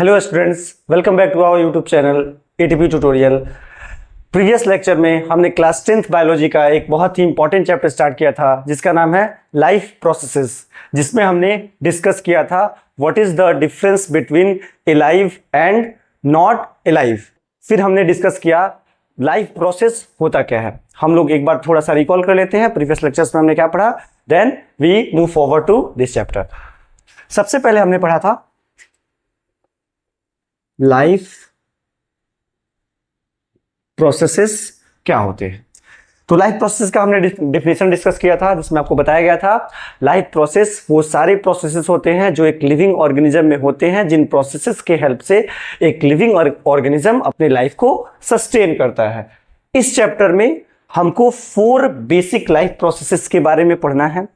Hello students, welcome back to our YouTube channel ATP tutorial. Previous lecture में हमने class 10th biology का एक बहुत ही इंपॉर्टेंट चैप्टर स्टार्ट किया था जिसका नाम है लाइफ प्रोसेसेस, जिसमें हमने डिस्कस किया था what is the difference between alive and not alive. फिर हमने डिस्कस किया लाइफ प्रोसेस होता क्या है। हम लोग एक बार थोड़ा सा रिकॉल कर लेते हैं प्रीवियस लेक्चर्स में हमने क्या पढ़ा, then we move forward to this chapter. सबसे पहले हमने पढ़ा था लाइफ प्रोसेसेस क्या होते हैं। तो लाइफ प्रोसेस का हमने डेफिनेशन डिस्कस किया था जिसमें आपको बताया गया था लाइफ प्रोसेस वो सारे प्रोसेसेस होते हैं जो एक लिविंग ऑर्गेनिज्म में होते हैं, जिन प्रोसेसेस के हेल्प से एक लिविंग ऑर्गेनिज्म अपने लाइफ को सस्टेन करता है। इस चैप्टर में हमको 4 बेसिक लाइफ प्रोसेसेस के बारे में पढ़ना है: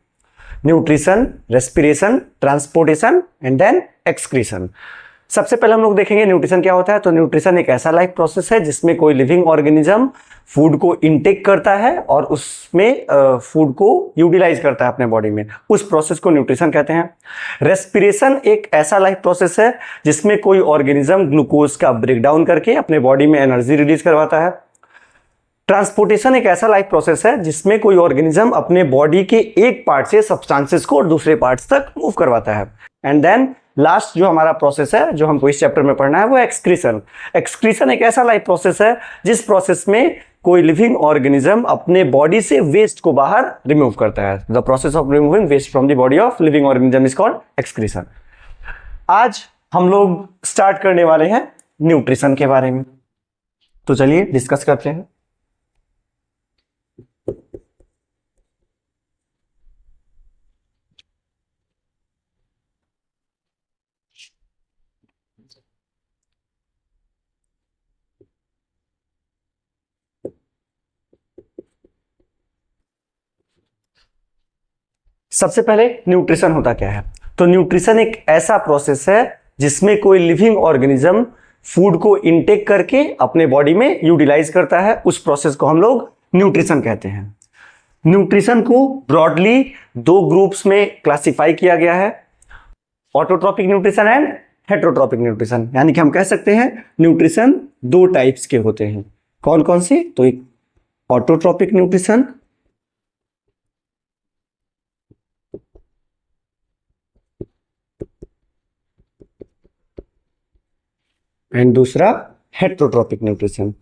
nutrition, respiration, transportation and then excretion. सबसे पहले हम लोग देखेंगे न्यूट्रिशन क्या होता है। तो न्यूट्रिशन एक ऐसा लाइफ प्रोसेस है जिसमें कोई लिविंग ऑर्गेनिज्म फूड को इनटेक करता है और उसमें फूड को यूटिलाइज करता है अपने बॉडी में। उस प्रोसेस को न्यूट्रिशन कहते हैं। रेस्पिरेशन एक ऐसा लाइफ प्रोसेस है जिसमें कोई ऑर्गेनिज्म ग्लूकोज का ब्रेकडाउन करके अपने बॉडी में एनर्जी रिलीज करवाता है। ट्रांसपोर्टेशन एक ऐसा लाइफ प्रोसेस है जिसमें कोई ऑर्गेनिज्म अपने बॉडी के एक पार्ट से सब्सटेंसेस को दूसरे पार्ट्स तक मूव करवाता है। एंड देन लास्ट जो हमारा प्रोसेस है जो हमको इस चैप्टर में पढ़ना है वो एक्सक्रीशन। एक्सक्रीशन एक ऐसा लाइफ प्रोसेस है जिस प्रोसेस में कोई लिविंग ऑर्गेनिज्म अपने बॉडी से वेस्ट को बाहर रिमूव करता है। The process of removing waste from the body of living organism is called excretion. आज हम लोग स्टार्ट करने वाले हैं न्यूट्रिशन के बारे में। तो चलिए डिस्कस करते हैं। सबसे पहले न्यूट्रिशन होता क्या है। तो न्यूट्रिशन एक ऐसा प्रोसेस है जिसमें कोई लिविंग ऑर्गेनिज्म फूड को इनटेक करके अपने बॉडी में यूटिलाइज करता है। उस प्रोसेस को हम लोग न्यूट्रिशन कहते हैं। न्यूट्रिशन को ब्रॉडली 2 ग्रुप्स में क्लासिफाई किया गया है, autotrophic nutrition and heterotrophic nutrition. यानी कि हम कह सकते हैं न्यूट्रिशन 2 टाइप्स के होते हैं। कौन कौन से? तो एक ऑटोट्रॉपिक न्यूट्रिशन एंड दूसरा हेटेरोट्रॉपिक न्यूट्रिशन।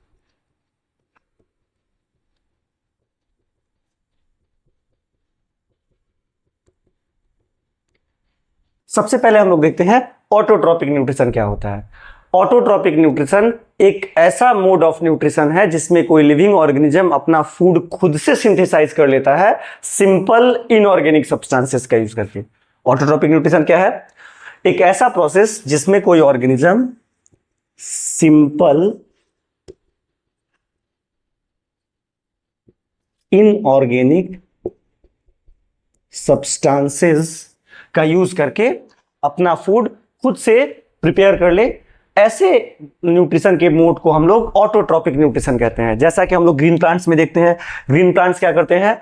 सबसे पहले हम लोग देखते हैं ऑटोट्रॉपिक न्यूट्रिशन क्या होता है। ऑटोट्रॉपिक न्यूट्रिशन एक ऐसा मोड ऑफ न्यूट्रिशन है जिसमें कोई लिविंग ऑर्गेनिज्म अपना फूड खुद से सिंथेसाइज कर लेता है सिंपल इनऑर्गेनिक सब्सटेंसेस का यूज करके। ऑटोट्रॉपिक न्यूट्रिशन क्या है? एक ऐसा प्रोसेस जिसमें कोई ऑर्गेनिज्म सिंपल इनऑर्गेनिक सब्सटेंसेस का यूज करके अपना फूड खुद से प्रिपेयर कर ले। ऐसे न्यूट्रिशन के मोड को हम लोग ऑटोट्रॉपिक न्यूट्रिशन कहते हैं। जैसा कि हम लोग ग्रीन प्लांट्स में देखते हैं, ग्रीन प्लांट्स क्या करते हैं,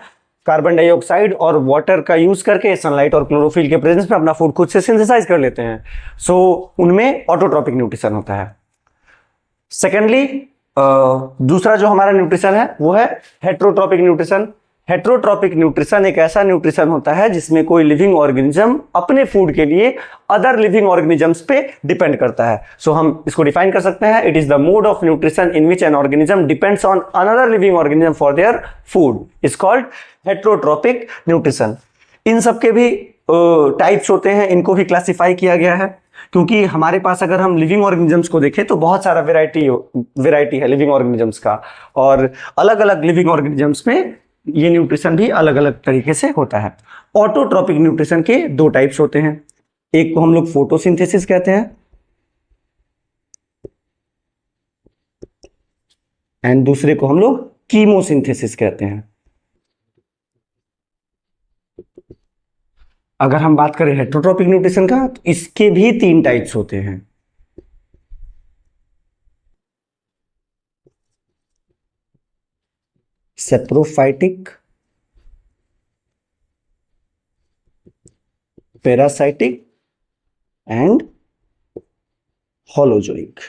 कार्बन डाइऑक्साइड और वाटर का यूज करके सनलाइट और क्लोरोफिल के प्रेजेंस में अपना फूड खुद से सिंथेसाइज कर लेते हैं। सो उनमें ऑटोट्रॉपिक न्यूट्रिशन होता है। सेकेंडली दूसरा जो हमारा न्यूट्रिशन है वो है हेटेरोट्रॉपिक न्यूट्रिशन। हेटेरोट्रॉपिक न्यूट्रिशन एक ऐसा न्यूट्रिशन होता है जिसमें कोई लिविंग ऑर्गेनिज्म अपने फूड के लिए अदर लिविंग ऑर्गेनिजम्स पे डिपेंड करता है। सो हम इसको डिफाइन कर सकते हैं, it is the mode of nutrition in which an organism depends on another living organism for their food is called heterotrophic nutrition. इन सब के भी टाइप्स होते हैं, इनको भी क्लासिफाई किया गया है क्योंकि हमारे पास अगर हम लिविंग ऑर्गेनिजम्स को देखें तो बहुत सारा वेराइटी है लिविंग ऑर्गेनिजम्स का, और अलग अलग लिविंग ऑर्गेनिजम्स में ये न्यूट्रिशन भी अलग अलग तरीके से होता है। ऑटोट्रॉपिक न्यूट्रिशन के 2 टाइप्स होते हैं, एक को हम लोग फोटोसिंथेसिस कहते हैं एंड दूसरे को हम लोग कीमोसिंथेसिस कहते हैं। अगर हम बात करें हेटेरोट्रॉपिक न्यूट्रिशन का तो इसके भी 3 टाइप्स होते हैं। Saprophytic, parasitic and holozoic.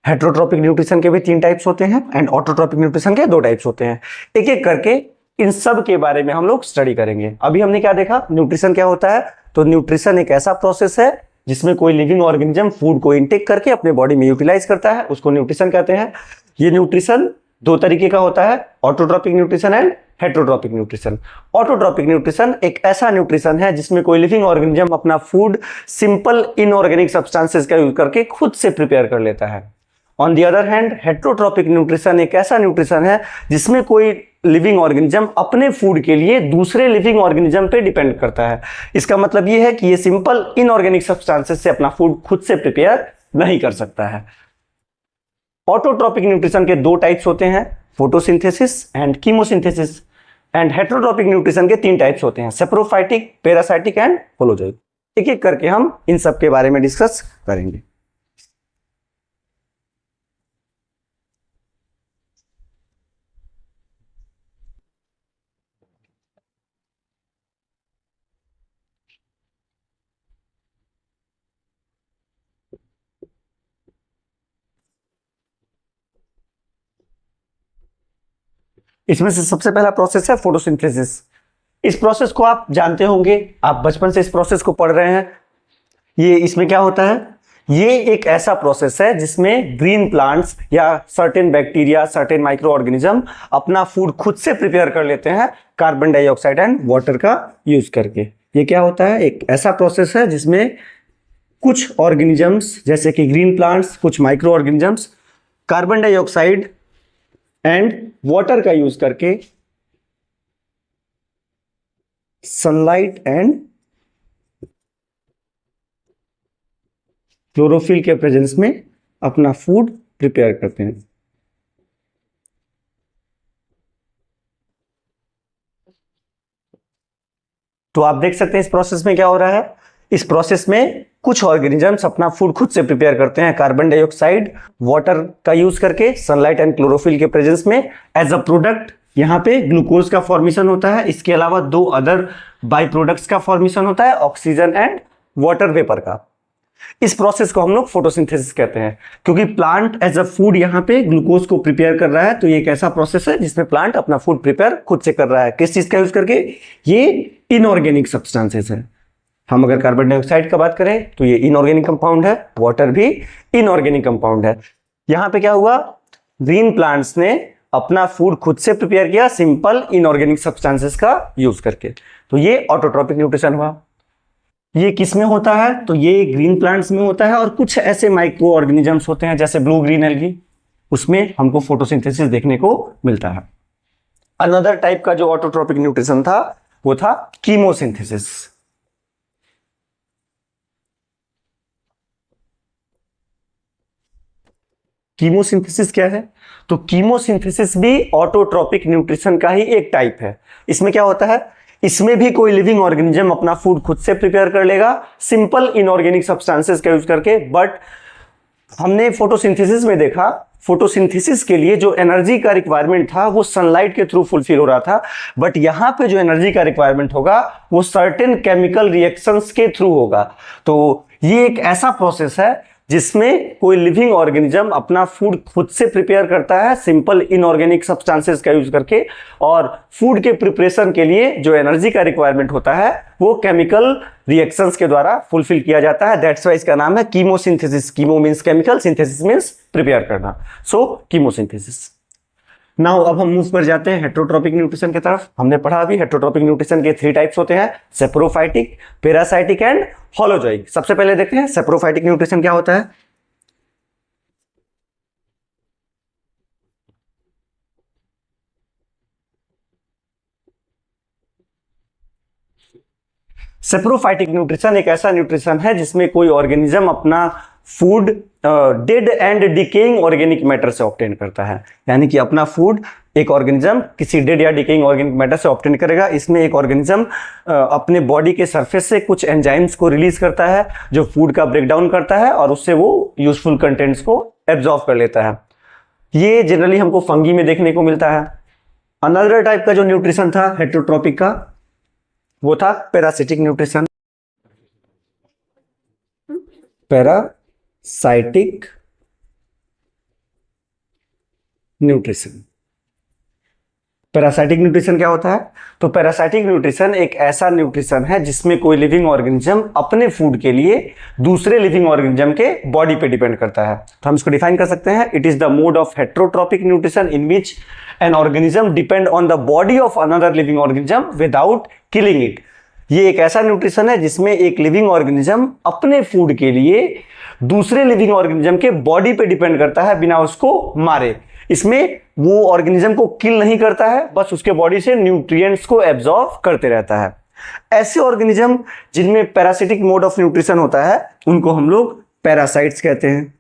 Heterotrophic nutrition के भी 3 टाइप्स होते हैं एंड ऑटोट्रोपिक न्यूट्रिशन के 2 टाइप्स होते हैं। एक एक करके इन सब के बारे में हम लोग स्टडी करेंगे। अभी हमने क्या देखा, न्यूट्रिशन क्या होता है। तो न्यूट्रिशन एक ऐसा प्रोसेस है जिसमें कोई लिविंग ऑर्गेनिज्म फूड को इनटेक करके अपने बॉडी में यूटिलाइज करता है, उसको न्यूट्रिशन कहते हैं। ये न्यूट्रिशन 2 तरीके का होता है, autotrophic nutrition and heterotrophic nutrition. Autotrophic nutrition एक ऐसा न्यूट्रिशन है जिसमें कोई लिविंग ऑर्गेनिज्म अपना फूड सिंपल इनऑर्गेनिक सब्सटेंसेस का यूज करके खुद से प्रिपेयर कर लेता है। On the other hand, heterotrophic nutrition एक ऐसा न्यूट्रिशन है जिसमें कोई लिविंग ऑर्गेनिज्म अपने फूड के लिए दूसरे लिविंग ऑर्गेनिज्म पे डिपेंड करता है। इसका मतलब यह है कि ये सिंपल इनऑर्गेनिक सब्सटेंसेस से अपना फूड खुद से प्रिपेयर नहीं कर सकता है। ऑटोट्रोपिक न्यूट्रिशन के 2 टाइप्स होते हैं, photosynthesis and chemosynthesis. And heterotrophic nutrition के 3 टाइप्स होते हैं, सेप्रोफाइटिक, पैरासाइटिक एंड होलोजोइक। एक एक करके हम इन सब के बारे में डिस्कस करेंगे। इसमें से सबसे पहला प्रोसेस है फोटोसिंथेसिस। इस प्रोसेस को आप जानते होंगे, आप बचपन से इस प्रोसेस को पढ़ रहे हैं। ये इसमें क्या होता है, ये एक ऐसा प्रोसेस है जिसमें ग्रीन प्लांट्स या certain bacteria, certain micro organism अपना फूड खुद से प्रिपेयर कर लेते हैं कार्बन डाइऑक्साइड एंड वाटर का यूज करके। ये क्या होता है, एक ऐसा प्रोसेस है जिसमें कुछ ऑर्गेनिजम्स जैसे कि ग्रीन प्लांट्स, कुछ micro organisms carbon dioxide and water का यूज करके सनलाइट एंड क्लोरोफिल के प्रेजेंस में अपना फूड प्रिपेयर करते हैं। तो आप देख सकते हैं इस प्रोसेस में क्या हो रहा है। इस प्रोसेस में कुछ ऑर्गेनिजम्स अपना फूड खुद से प्रिपेयर करते हैं कार्बन डाइऑक्साइड, वाटर का यूज करके, सनलाइट एंड क्लोरोफिल के प्रेजेंस में। एज अ प्रोडक्ट यहां पे ग्लूकोज का फॉर्मेशन होता है। इसके अलावा 2 अदर बाई प्रोडक्ट्स का फॉर्मेशन होता है, ऑक्सीजन एंड वाटर वेपर का। इस प्रोसेस को हम लोग फोटोसिंथेसिस कहते हैं, क्योंकि प्लांट एज अ फूड यहां पे ग्लूकोज को प्रिपेयर कर रहा है। तो ये एक ऐसा प्रोसेस है जिसमें प्लांट अपना फूड प्रिपेयर खुद से कर रहा है। किस चीज का यूज करके, ये इनऑर्गेनिक सब्सटेंसेस है। हम अगर कार्बन डाइऑक्साइड का बात करें तो ये इनऑर्गेनिक कंपाउंड है, वाटर भी इनऑर्गेनिक कंपाउंड है। यहां पे क्या हुआ, ग्रीन प्लांट्स ने अपना फूड खुद से प्रिपेयर किया सिंपल इनऑर्गेनिक सब्सटेंसेस का यूज करके। तो ये ऑटोट्रोपिक न्यूट्रिशन हुआ। ये किस में होता है, तो ये ग्रीन प्लांट्स में होता है और कुछ ऐसे माइक्रो ऑर्गेनिजम्स होते हैं जैसे ब्लू ग्रीन एल्गी, उसमें हमको फोटोसिंथेसिस देखने को मिलता है। अनदर टाइप का जो ऑटोट्रोपिक न्यूट्रिशन था वो था कीमोसिंथेसिस। कीमोसिंथेसिस क्या है, तो कीमोसिंथेसिस भी ऑटोट्रोपिक न्यूट्रिशन का ही एक टाइप है। इसमें क्या होता है, इसमें भी कोई लिविंग ऑर्गेनिज्म अपना फूड खुद से प्रिपेयर कर लेगा सिंपल इनऑर्गेनिक सब्सटेंसेस का यूज करके। बट हमने फोटोसिंथेसिस में देखा, फोटोसिंथेसिस के लिए जो एनर्जी का रिक्वायरमेंट था वो सनलाइट के थ्रू फुलफिल हो रहा था। बट यहां पे जो एनर्जी का रिक्वायरमेंट होगा वो सर्टेन केमिकल रिएक्शंस के थ्रू होगा। तो ये एक ऐसा प्रोसेस है जिसमें कोई लिविंग ऑर्गेनिज्म अपना फूड खुद से प्रिपेयर करता है सिंपल इनऑर्गेनिक सब्सटेंसेस का यूज करके, और फूड के प्रिपरेशन के लिए जो एनर्जी का रिक्वायरमेंट होता है वो केमिकल रिएक्शंस के द्वारा फुलफिल किया जाता है। दैट्स वाई इसका नाम है chemosynthesis. Chemo means chemical, synthesis means prepare करना। सो कीमोसिंथेसिस। नाउ अब हम मूव कर जाते हैं हेट्रोट्रोपिक न्यूट्रिशन की तरफ। हमने पढ़ा अभी हेट्रोट्रोपिक न्यूट्रिशन के 3 टाइप्स होते हैं, सेप्रोफाइटिक, पैरासाइटिक एंड होलोजोइक। सबसे पहले देखते हैं सेप्रोफाइटिक न्यूट्रिशन क्या होता है। सेप्रोफाइटिक न्यूट्रिशन एक ऐसा न्यूट्रिशन है जिसमें कोई ऑर्गेनिज्म अपना food dead and decaying organic matter से ऑब्टेन करता है। यानी कि अपना फूड एक ऑर्गेनिज्म किसी डेड या डिकेइंग ऑर्गेनिक मैटर से ऑब्टेन करेगा। इसमें एक ऑर्गेनिज्म अपने बॉडी के सरफेस से कुछ एंजाइम्स को रिलीज करता है जो फूड का ब्रेकडाउन करता है और उससे वो यूजफुल कंटेंट्स को एब्जॉर्ब कर लेता है। ये जनरली हमको फंगी में देखने को मिलता है। अनदर टाइप का जो न्यूट्रिशन था हेट्रोट्रोपिक का वो था parasitic nutrition. Parasitic parasitic nutrition. Parasitic nutrition क्या होता है? तो पैरासाइटिक न्यूट्रिशन एक ऐसा न्यूट्रिशन है जिसमें कोई लिविंग ऑर्गेनिज्म अपने फूड के लिए दूसरे लिविंग ऑर्गेनिज्म के बॉडी पे डिपेंड करता है। तो हम इसको डिफाइन कर सकते हैं, it is the mode of heterotrophic nutrition in which an organism depend on the body of another living organism without killing it. ये एक ऐसा न्यूट्रिशन है जिसमें एक लिविंग ऑर्गेनिज्म अपने फूड के लिए दूसरे लिविंग ऑर्गेनिज्म के बॉडी पे डिपेंड करता है बिना उसको मारे। इसमें वो ऑर्गेनिज्म को किल नहीं करता है, बस उसके बॉडी से न्यूट्रिएंट्स को एब्जॉर्ब करते रहता है। ऐसे ऑर्गेनिज्म जिनमें पैरासिटिक मोड ऑफ न्यूट्रिशन होता है उनको हम लोग पैरासाइट्स कहते हैं।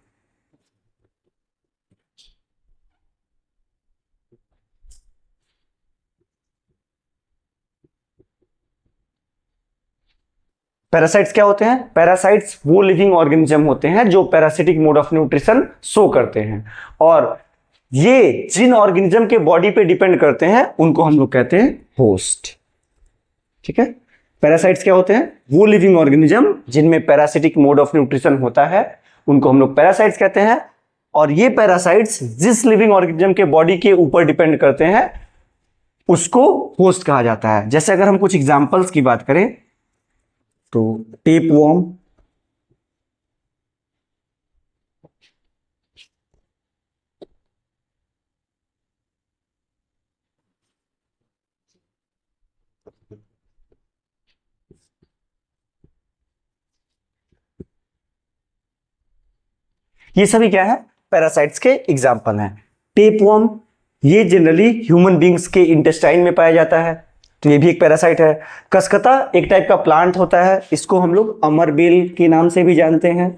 पैरासाइट्स क्या होते हैं? पैरासाइट्स वो लिविंग ऑर्गेनिज्म होते हैं जो parasitic mode of nutrition show करते हैं, और ये जिन ऑर्गेनिज्म के बॉडी पे डिपेंड करते हैं उनको हम लोग कहते हैं होस्ट। ठीक है, पैरासाइट्स क्या होते हैं? वो लिविंग ऑर्गेनिज्म जिनमें पैरासिटिक मोड ऑफ न्यूट्रिशन होता है उनको हम लोग पैरासाइट्स कहते हैं, और ये पैरासाइट्स जिस लिविंग ऑर्गेनिज्म के बॉडी के ऊपर डिपेंड करते हैं उसको होस्ट कहा जाता है। जैसे अगर हम कुछ एग्जांपल्स की बात करें तो टेपवर्म, ये सभी क्या है? पैरासाइट्स के एग्जाम्पल हैं। टेपवर्म ये जनरली ह्यूमन बींग्स के इंटेस्टाइन में पाया जाता है, तो ये भी एक पैरासाइट है। कसकता एक टाइप का प्लांट होता है, इसको हम लोग अमरबेल के नाम से भी जानते हैं।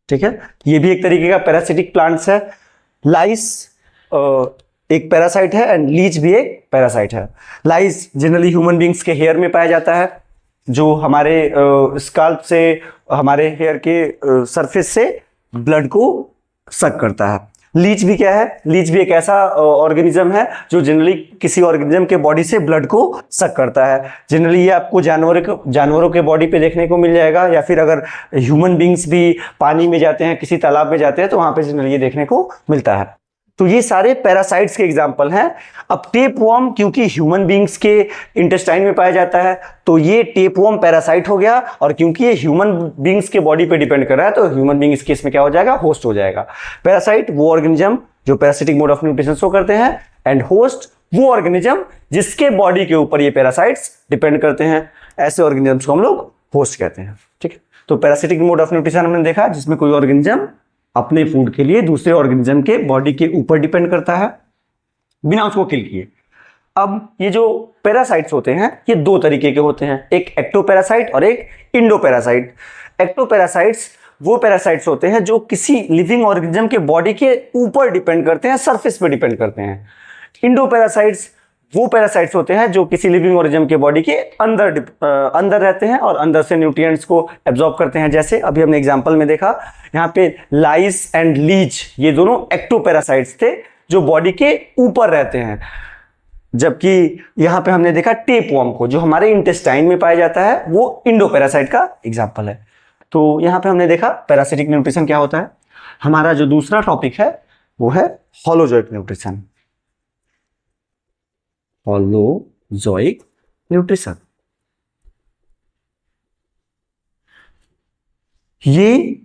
ठीक है, ये भी एक तरीके का पैरासिटिक प्लांट्स है। लाइस एक पैरासाइट है एंड लीच भी एक पैरासाइट है। लाइस जनरली ह्यूमन बींग्स के हेयर में पाया जाता है, जो हमारे स्काल्प से, हमारे हेयर के सरफेस से ब्लड को सक करता है। लीच भी क्या है? लीच भी एक ऐसा ऑर्गेनिज्म है जो जनरली किसी ऑर्गेनिज्म के बॉडी से ब्लड को सक करता है। जनरली ये आपको जानवरों के बॉडी पे देखने को मिल जाएगा, या फिर अगर ह्यूमन बींग्स भी पानी में जाते हैं, किसी तालाब में जाते हैं, तो वहां पे जनरली ये देखने को मिलता है। तो ये सारे पैरासाइट्स के एग्जाम्पल हैं। अब टेपवर्म क्योंकि ह्यूमन बींग्स के इंटेस्टाइन में पाया जाता है तो ये टेपवर्म पैरासाइट हो गया, और क्योंकि ये ह्यूमन बींग्स के बॉडी पे डिपेंड कर रहा है तो ह्यूमन बींग इस केस में क्या हो जाएगा? होस्ट हो जाएगा। पैरासाइट वो ऑर्गेनिज्म जो parasitic mode of nutrition show करते हैं, एंड होस्ट वो ऑर्गेनिज्म जिसके बॉडी के ऊपर ये पैरासाइट्स डिपेंड करते हैं। ऐसे ऑर्गेनिजम्स को हम लोग होस्ट कहते हैं। ठीक है, तो पैरासिटिक मोड ऑफ न्यूट्रिशन हमने देखा जिसमें कोई ऑर्गेनिज्म अपने फूड के लिए दूसरे ऑर्गेनिज्म के बॉडी के ऊपर डिपेंड करता है बिना उसको किल किए। अब ये जो पैरासाइट्स होते हैं ये दो तरीके के होते हैं, एक एक्टोपैरासाइट और एक इंडोपैरासाइट। एक्टोपैरासाइट्स वो पैरासाइट्स होते हैं जो किसी लिविंग ऑर्गेनिज्म के बॉडी के ऊपर डिपेंड करते हैं, सरफेस पे डिपेंड करते हैं। इंडोपैरासाइट्स वो पैरासाइट्स होते हैं जो किसी लिविंग ऑर्गेनिज्म के बॉडी के अंदर रहते हैं और अंदर से न्यूट्रिएंट्स को एब्जॉर्ब करते हैं। जैसे अभी हमने एग्जांपल में देखा, यहाँ पे लाइस एंड लीच ये दोनों एक्टोपैरासाइट्स थे जो बॉडी के ऊपर रहते हैं, जबकि यहाँ पे हमने देखा टेपवर्म को जो हमारे इंटेस्टाइन में पाया जाता है, वो इंडोपैरासाइट का एग्जाम्पल है। तो यहाँ पे हमने देखा पैरासिटिक न्यूट्रिशन क्या होता है। हमारा जो दूसरा टॉपिक है वो है होलोजोइक न्यूट्रिशन। होलोजोइक न्यूट्रिशन ये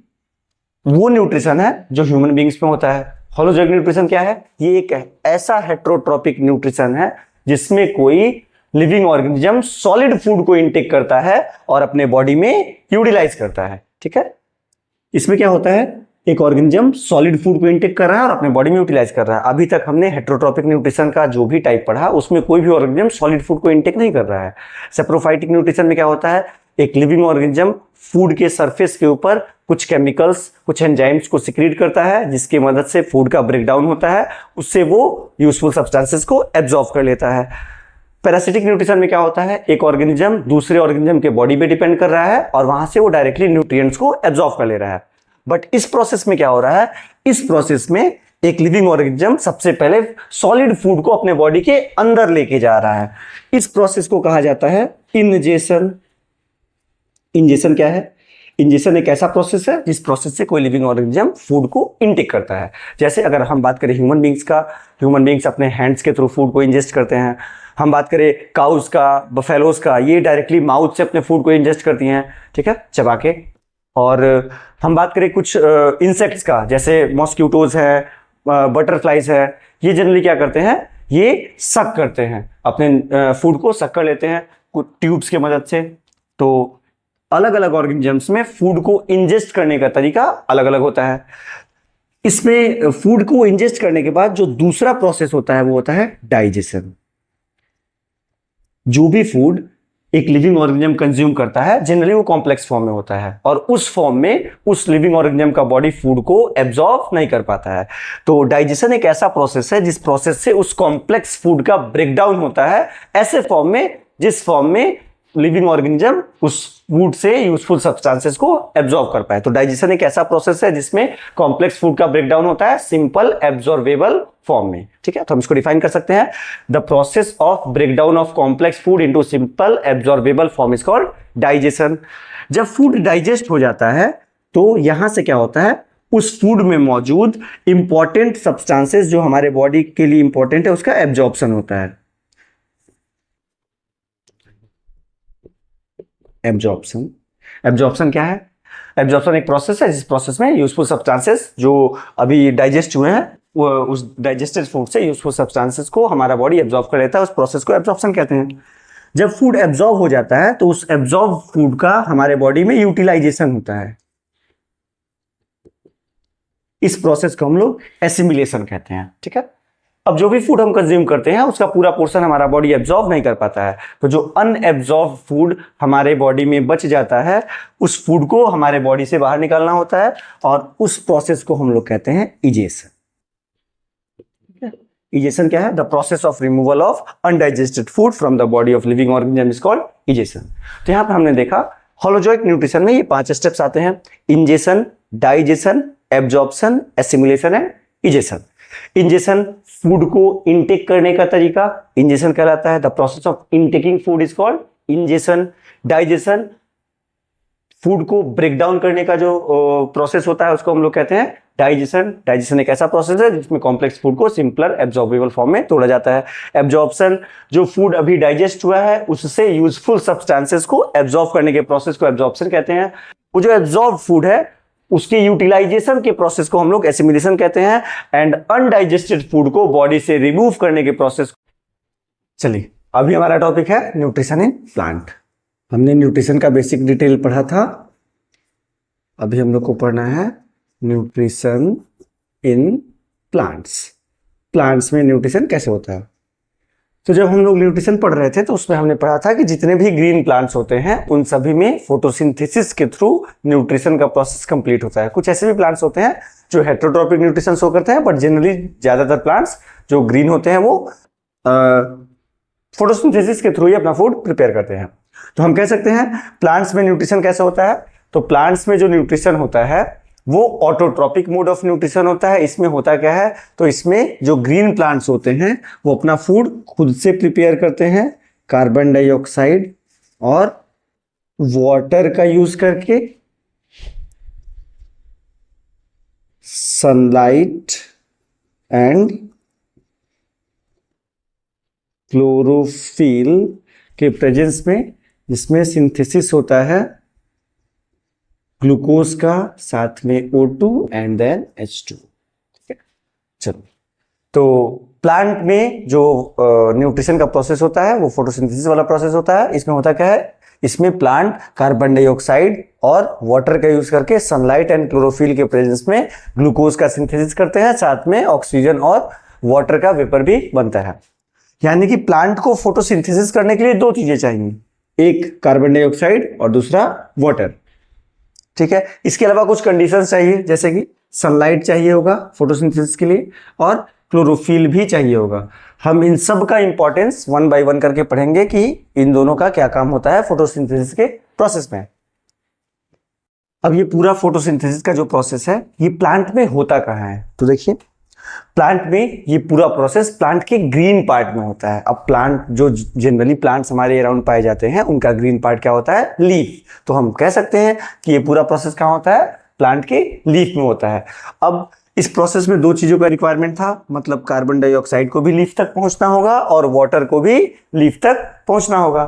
वो न्यूट्रिशन है जो ह्यूमन बींग्स में होता है। होलोजोइक न्यूट्रिशन क्या है? ये एक ऐसा हेट्रोट्रॉपिक न्यूट्रिशन है जिसमें कोई लिविंग ऑर्गेनिज्म सॉलिड फूड को इनटेक करता है और अपने बॉडी में यूटिलाइज करता है। ठीक है, इसमें क्या होता है? एक ऑर्गेनिज्म सॉलिड फूड को इनटेक कर रहा है और अपने बॉडी में यूटिलाइज कर रहा है। अभी तक हमने हेट्रोट्रॉपिक न्यूट्रिशन का जो भी टाइप पढ़ा उसमें कोई भी ऑर्गेनिज्म सॉलिड फूड को इनटेक नहीं कर रहा है। सेप्रोफाइटिक न्यूट्रिशन में क्या होता है? एक लिविंग ऑर्गेनिज्म फूड के सरफेस के ऊपर कुछ केमिकल्स, कुछ एंजाइम्स को सिक्रीट करता है जिसकी मदद से फूड का ब्रेकडाउन होता है, उससे वो यूजफुल सब्सटेंसेस को एब्जॉर्ब कर लेता है। पैरासिटिक न्यूट्रिशन में क्या होता है? एक ऑर्गेनिज्म दूसरे ऑर्गेनिज्म के बॉडी पे डिपेंड कर रहा है और वहां से वो डायरेक्टली न्यूट्रिएंट्स को एब्जॉर्ब कर ले रहा है। बट इस प्रोसेस में क्या हो रहा है? इस प्रोसेस में एक लिविंग ऑर्गेनिज्म सबसे पहले सॉलिड फूड को अपने बॉडी के अंदर लेके जा रहा है। इस प्रोसेस को कहा जाता है इनजेशन। इंजेशन क्या है? इंजेशन एक ऐसा प्रोसेस है जिस प्रोसेस से कोई लिविंग ऑर्गेनिज्म फूड को इनटेक करता है। जैसे अगर हम बात करें ह्यूमन बींग्स का, ह्यूमन बींग्स अपने हैंड्स के थ्रू फूड को इंजेस्ट करते हैं। हम बात करें काउस का, बफेलोस का, ये डायरेक्टली माउथ से अपने फूड को इंजेस्ट करती हैं, ठीक है, चबा के। और हम बात करें कुछ इंसेक्ट्स का, जैसे मॉस्क्यूटोज है, बटरफ्लाइज है, ये जनरली क्या करते हैं, ये सक करते हैं, अपने फूड को सक कर लेते हैं कुछ ट्यूब्स के मदद से। तो अलग अलग ऑर्गेनिजम्स में फूड को इंजेस्ट करने का तरीका अलग अलग होता है। इसमें फूड को इंजेस्ट करने के बाद जो दूसरा प्रोसेस होता है वो होता है डाइजेशन। जो भी फूड एक लिविंग ऑर्गेनिज्म कंज्यूम करता है जनरली वो कॉम्प्लेक्स फॉर्म में होता है, और उस फॉर्म में उस लिविंग ऑर्गेनिज्म का बॉडी फूड को एब्जॉर्ब नहीं कर पाता है। तो डाइजेशन एक ऐसा प्रोसेस है जिस प्रोसेस से उस कॉम्प्लेक्स फूड का ब्रेकडाउन होता है ऐसे फॉर्म में जिस फॉर्म में लिविंग ऑर्गेनिज्म उस फूड से यूजफुल सब्सटेंसेस को एब्जॉर्ब कर पाए। तो डाइजेशन एक ऐसा प्रोसेस है जिसमें कॉम्प्लेक्स फूड का ब्रेकडाउन होता है सिंपल एब्जॉर्बेबल फॉर्म में, ठीक है। तो हम इसको डिफाइन कर सकते हैं, the process of breakdown of complex food into simple absorbable form is called digestion. जब फूड डाइजेस्ट हो जाता है तो यहां से क्या होता है, उस फूड में मौजूद इंपॉर्टेंट सब्सटेंसेस जो हमारे बॉडी के लिए इंपॉर्टेंट है उसका एब्जॉर्प्शन होता है। एब्जॉर्प्शन, एब्जॉर्प्शन क्या है? एब्जॉर्प्शन एक प्रोसेस है जिस प्रोसेस में यूजफुल सब्सटेंसेस जो अभी डाइजेस्ट हुए हैं वो उस डाइजेस्टेड फूड से यूजफुल सब्सटेंसेस को हमारा बॉडी एब्जॉर्ब कर लेता है, उस प्रोसेस को एब्जॉर्प्शन कहते हैं। जब फूड एब्जॉर्ब हो जाता है तो उस एब्जॉर्ब फूड का हमारे बॉडी में यूटिलाइजेशन होता है। इस प्रोसेस को हम लोग एसिमिलेशन कहते हैं, ठीक है। अब जो भी फूड हम कंज्यूम करते हैं उसका पूरा पोर्शन हमारा बॉडी एब्जॉर्ब नहीं कर पाता है, तो जो अनएब्जॉर्ब फूड हमारे बॉडी में बच जाता है उस फूड को हमारे बॉडी से बाहर निकालना होता है, और उस प्रोसेस को हम लोग कहते हैं इजेशन। इजेशन क्या है? The process of removal of undigested food from the body of living organism is called egestion. तो यहां पर हमने देखा होलोजोइक न्यूट्रिशन में ये 5 स्टेप्स आते हैं, ingestion, digestion, absorption, assimilation and egestion. Ingestion food को इनटेक करने का तरीका इंजेशन कहलाता है, the process of intaking food is called ingestion. Digestion food को ब्रेक डाउन करने का जो प्रोसेस होता है उसको हम लोग कहते हैं डाइजेशन। डाइजेशन एक ऐसा प्रोसेस है जिसमें कॉम्प्लेक्स फूड को सिंपलर एब्जॉर्बेबल फॉर्म में तोड़ा जाता है। एब्जॉर्प्शन जो फूड अभी डाइजेस्ट हुआ है उससे यूजफुल सब्सटेंसेस को एब्जॉर्ब करने के प्रोसेस को एब्जॉर्प्शन कहते हैं। वो जो एब्जॉर्ब फूड है उसके यूटिलाइजेशन के प्रोसेस को हम लोग एसिमिलेशन कहते हैं, एंड अनडाइजेस्टेड फूड को बॉडी से रिमूव करने के प्रोसेस। चलिए अभी हमारा टॉपिक है न्यूट्रिशन इन प्लांट। हमने न्यूट्रिशन का बेसिक डिटेल पढ़ा था, अभी हम लोग को पढ़ना है न्यूट्रिशन इन प्लांट्स। प्लांट्स में न्यूट्रिशन कैसे होता है? तो जब हम लोग न्यूट्रिशन पढ़ रहे थे तो उसमें हमने पढ़ा था कि जितने भी ग्रीन प्लांट्स होते हैं उन सभी में फोटोसिंथेसिस के थ्रू न्यूट्रिशन का प्रोसेस कंप्लीट होता है। कुछ ऐसे भी प्लांट्स होते हैं जो हेटेरोट्रॉपिक न्यूट्रिशन शो करते हैं, बट जनरली ज्यादातर प्लांट्स जो ग्रीन होते हैं वो फोटोसिंथेसिस के थ्रू ही अपना फूड प्रिपेयर करते हैं। तो हम कह सकते हैं प्लांट्स में न्यूट्रिशन कैसे होता है। तो प्लांट्स में जो न्यूट्रिशन होता है वो ऑटोट्रॉपिक मोड ऑफ न्यूट्रिशन होता है। इसमें होता क्या है, तो इसमें जो ग्रीन प्लांट्स होते हैं वो अपना फूड खुद से प्रिपेयर करते हैं कार्बन डाइऑक्साइड और वाटर का यूज करके, सनलाइट एंड क्लोरोफिल के प्रेजेंस में, जिसमें सिंथेसिस होता है ग्लूकोज का साथ में O2 एंड देन H2। चलो, तो प्लांट में जो न्यूट्रिशन का प्रोसेस होता है वो फोटोसिंथेसिस वाला प्रोसेस होता है। इसमें होता क्या है, इसमें प्लांट कार्बन डाइऑक्साइड और वाटर का यूज करके सनलाइट एंड क्लोरोफिल के प्रेजेंस में ग्लूकोज का सिंथेसिस करते हैं, साथ में ऑक्सीजन और वाटर का वेपर भी बनता है। यानी कि प्लांट को फोटोसिंथेसिस करने के लिए 2 चीजें चाहिए, एक कार्बन डाइऑक्साइड और दूसरा वाटर, ठीक है। इसके अलावा कुछ कंडीशंस चाहिए, जैसे कि सनलाइट चाहिए होगा फोटोसिंथेसिस के लिए और क्लोरोफिल भी चाहिए होगा। हम इन सब का इंपॉर्टेंस 1 बाय 1 करके पढ़ेंगे कि इन दोनों का क्या काम होता है फोटोसिंथेसिस के प्रोसेस में। अब ये पूरा फोटोसिंथेसिस का जो प्रोसेस है ये प्लांट में होता कहाँ है, तो देखिए प्लांट में ये पूरा प्रोसेस प्लांट के ग्रीन पार्ट में होता है। अब प्लांट जो जनरली प्लांट्स हमारे अराउंड पाए जाते हैं उनका ग्रीन पार्ट क्या होता है, लीफ। तो हम कह सकते हैं कि ये पूरा प्रोसेस कहाँ होता है, प्लांट के लीफ में होता है। अब इस प्रोसेस में दो चीजों का रिक्वायरमेंट था, मतलब कार्बन डाइऑक्साइड को भी लीफ तक पहुंचना होगा और वाटर को भी लीफ तक पहुंचना होगा।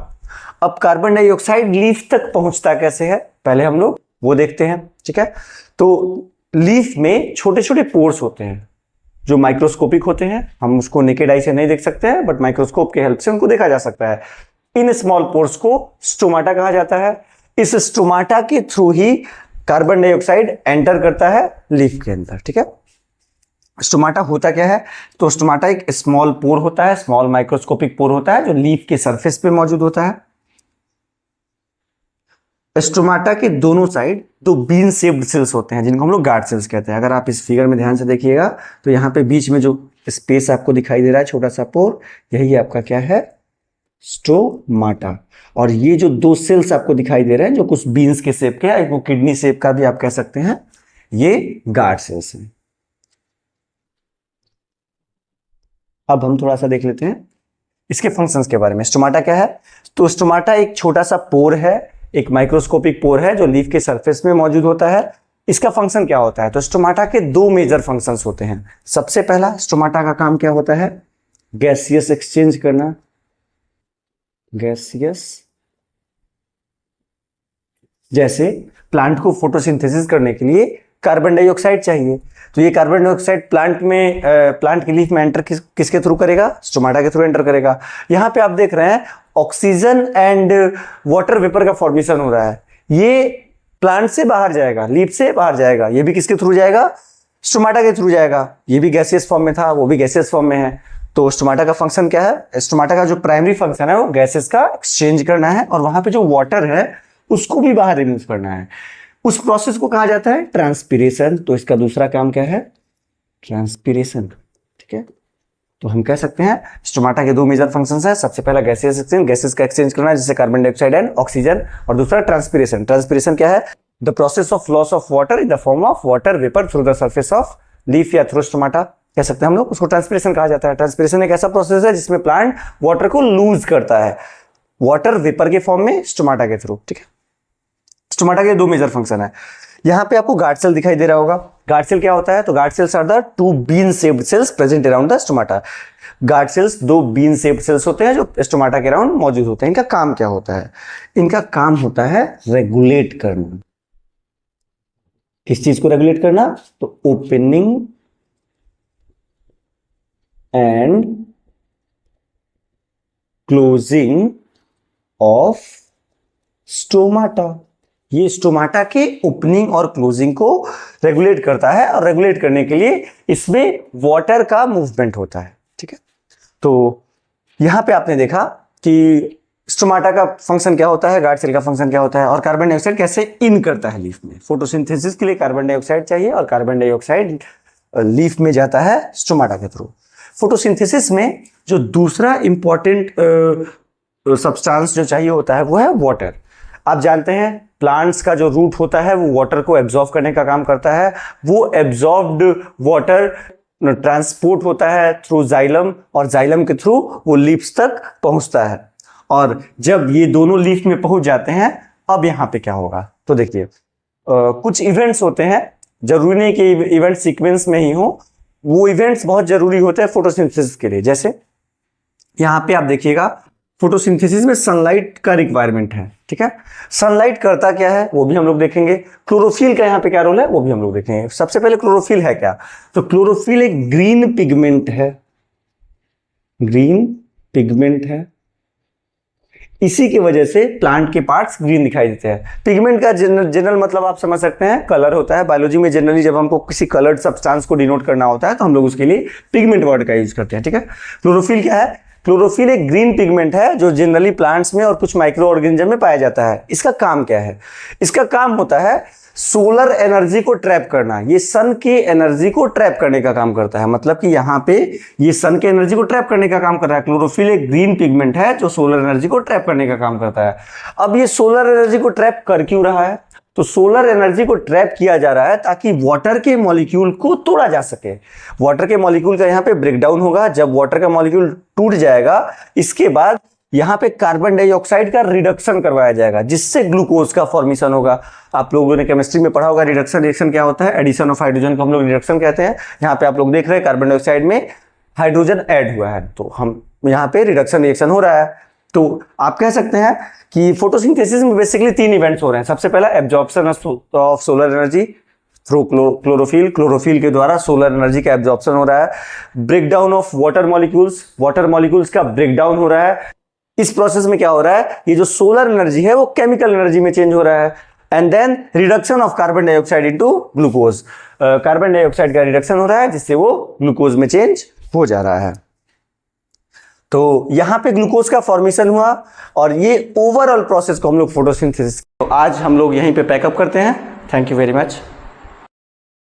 अब कार्बन डाइऑक्साइड लीफ तक पहुंचता कैसे है, पहले हम लोग वो देखते हैं, ठीक है। तो लीफ में छोटे छोटे पोर्स होते हैं जो माइक्रोस्कोपिक होते हैं, हम उसको नेकेड आई से नहीं देख सकते हैं, बट माइक्रोस्कोप के हेल्प से उनको देखा जा सकता है। इन स्मॉल पोर्स को स्टोमाटा कहा जाता है। इस स्टोमाटा के थ्रू ही कार्बन डाइऑक्साइड एंटर करता है लीफ के अंदर, ठीक है। स्टोमाटा होता क्या है, तो स्टोमाटा एक स्मॉल पोर होता है, स्मॉल माइक्रोस्कोपिक पोर होता है जो लीफ के सरफेस पे मौजूद होता है। स्टोमाटा के दोनों साइड दो बीन शेप्ड सेल्स होते हैं जिनको हम लोग गार्ड सेल्स कहते हैं। अगर आप इस फिगर में ध्यान से देखिएगा तो यहाँ पे बीच में जो स्पेस आपको दिखाई दे रहा है, छोटा सा पोर, यही आपका क्या है, स्टोमाटा। और ये जो दो सेल्स आपको दिखाई दे रहे हैं जो कुछ बीन्स के शेप के हैं, किडनी शेप का भी आप कह सकते हैं, ये गार्ड सेल्स हैं। अब हम थोड़ा सा देख लेते हैं इसके फंक्शंस के बारे में। स्टोमाटा क्या है, तो स्टोमाटा एक छोटा सा पोर है, एक माइक्रोस्कोपिक पोर है जो लीफ के सरफेस में मौजूद होता है। इसका फंक्शन क्या होता है, तो स्टोमाटा के दो मेजर फंक्शंस होते हैं। सबसे पहला स्टोमाटा का काम क्या होता है, गैसियस एक्सचेंज करना, गैसियस, जैसे प्लांट को फोटोसिंथेसिस करने के लिए कार्बन डाइऑक्साइड चाहिए, तो ये कार्बन डाइऑक्साइड प्लांट की लीफ में एंटर किसके थ्रू करेगा, स्टोमाटा के थ्रू एंटर करेगा। यहां पे आप देख रहे हैं ऑक्सीजन एंड वाटर वेपर का फॉर्मेशन हो रहा है, ये प्लांट से बाहर जाएगा, लीफ से बाहर जाएगा, ये भी किसके थ्रू जाएगा, स्टोमाटा के थ्रू जाएगा। ये भी गैसियस फॉर्म में था, वो भी गैसियस फॉर्म में है। तो स्टोमाटा का फंक्शन क्या है, स्टोमाटा का जो प्राइमरी फंक्शन है वो गैसेस का एक्सचेंज करना है और वहां पे जो वाटर है उसको भी बाहर रिमूव करना है। उस प्रोसेस को कहा जाता है ट्रांसपीरेशन। तो इसका दूसरा काम क्या है, ट्रांसपीरेशन, ठीक है। तो हम कह सकते हैं स्टोमाटा के दो मेजर फंक्शंस हैं। सबसे पहला गैसेस एक्सचेंज, गैसेस का एक्सचेंज करना है जिससे कार्बन डाइऑक्साइड एंड ऑक्सीजन, और दूसरा ट्रांसपीरेशन। ट्रांसपीरेशन क्या है, the process of loss of water in the form of water vapour through the surface of leaf या थ्रू स्टोमाटा कह सकते हैं हम लोग, उसको ट्रांसपीरेशन कहा जाता है। ट्रांसपीरेशन एक ऐसा प्रोसेस है जिसमें प्लांट वाटर को लूज करता है वाटर वेपर के फॉर्म में स्टोमाटा के थ्रू, ठीक है। स्टोमाटा के दो मेजर फंक्शन है। यहां पे आपको गार्ड सेल दिखाई दे रहा होगा। गार्ड सेल क्या होता है, तो guard cells are the two bean shaped cells present around the stomata. Guard cells दो बीन शेप्ड सेल्स होते हैं जो स्टोमाटा के अराउंड मौजूद होते हैं। इनका काम क्या होता है, इनका काम होता है रेगुलेट करना। किस चीज को रेगुलेट करना, तो opening and closing of stomata. ये स्टोमाटा के ओपनिंग और क्लोजिंग को रेगुलेट करता है और रेगुलेट करने के लिए इसमें वाटर का मूवमेंट होता है, ठीक है। तो यहां पे आपने देखा कि स्टोमाटा का फंक्शन क्या होता है, गार्ड सेल का फंक्शन क्या होता है, और कार्बन डाइऑक्साइड कैसे इन करता है लीफ में। फोटोसिंथेसिस के लिए कार्बन डाइऑक्साइड चाहिए और कार्बन डाइऑक्साइड लीफ में जाता है स्टोमाटा के थ्रू। फोटोसिंथेसिस में जो दूसरा इंपॉर्टेंट सब्सटेंस जो चाहिए होता है वो है वाटर। आप जानते हैं प्लांट्स का जो रूट होता है वो वाटर को एब्जॉर्ब करने का काम करता है। वो एब्जॉर्ब्ड वाटर ट्रांसपोर्ट होता है थ्रू जाइलम और जाइलम के थ्रू वो लीफ्स तक पहुंचता है। और जब ये दोनों लीफ में पहुंच जाते हैं, अब यहाँ पे क्या होगा, तो देखिए कुछ इवेंट्स होते हैं, जरूरी नहीं कि इवेंट सीक्वेंस में ही हो, वो इवेंट्स बहुत जरूरी होते हैं फोटोसिंथेसिस के लिए। जैसे यहाँ पे आप देखिएगा फोटोसिंथेसिस में सनलाइट का रिक्वायरमेंट है, ठीक है। सनलाइट करता क्या है वो भी हम लोग देखेंगे। क्लोरोफिल का यहाँ पे क्या रोल है वो भी हम लोग देखेंगे। सबसे पहले क्लोरोफिल है क्या, तो क्लोरोफिल एक ग्रीन पिगमेंट है, ग्रीन पिगमेंट है। इसी की वजह से प्लांट के पार्ट्स ग्रीन दिखाई देते हैं। पिगमेंट का जनरल मतलब आप समझ सकते हैं कलर होता है। बायोलॉजी में जनरली जब हमको किसी कलर्ड सब्सटेंस को डिनोट करना होता है तो हम लोग उसके लिए पिगमेंट वर्ड का यूज करते हैं, ठीक है। क्लोरोफिल क्या है, क्लोरोफिल एक ग्रीन पिगमेंट है जो जनरली प्लांट्स में और कुछ माइक्रो ऑर्गेनिज्म में पाया जाता है। इसका काम क्या है, इसका काम होता है सोलर एनर्जी को ट्रैप करना, ये सन के एनर्जी को ट्रैप करने का काम करता है। मतलब कि यहां पे ये सन के एनर्जी को ट्रैप करने का काम कर रहा है। क्लोरोफिल एक ग्रीन पिगमेंट है जो सोलर एनर्जी को ट्रैप करने का काम करता है। अब ये सोलर एनर्जी को ट्रैप कर क्यों रहा है? तो सोलर एनर्जी को ट्रैप किया जा रहा है ताकि वाटर के मॉलिक्यूल को तोड़ा जा सके। वाटर के मॉलिक्यूल का यहां पे ब्रेकडाउन होगा। जब वाटर का मॉलिक्यूल टूट जाएगा, इसके बाद यहां पे कार्बन डाइऑक्साइड का रिडक्शन करवाया जाएगा, जिससे ग्लूकोज का फॉर्मेशन होगा। आप लोगों ने केमिस्ट्री में पढ़ा होगा रिडक्शन रिएक्शन क्या होता है। एडिशन ऑफ हाइड्रोजन को हम लोग रिडक्शन कहते हैं। यहाँ पे आप लोग देख रहे हैं कार्बन डाइऑक्साइड में हाइड्रोजन ऐड हुआ है, तो हम यहाँ पे रिडक्शन रिएक्शन हो रहा है। तो आप कह सकते हैं कि फोटोसिंथेसिस में बेसिकली 3 इवेंट्स हो रहे हैं। सबसे पहला absorption of solar energy through chlorophyll, chlorophyll के द्वारा सोलर एनर्जी का एब्जॉर्प्शन हो रहा है। Breakdown of water molecules, water molecules का ब्रेकडाउन हो रहा है। इस प्रोसेस में क्या हो रहा है, ये जो सोलर एनर्जी है वो केमिकल एनर्जी में चेंज हो रहा है। And then reduction of carbon dioxide into glucose, carbon dioxide का रिडक्शन हो रहा है जिससे वो ग्लूकोज में चेंज हो जा रहा है। तो यहां पे ग्लूकोज का फॉर्मेशन हुआ और ये ओवरऑल प्रोसेस को हम लोग फोटोसिंथेसिस। तो आज हम लोग यहीं पे पैकअप करते हैं। Thank you very much.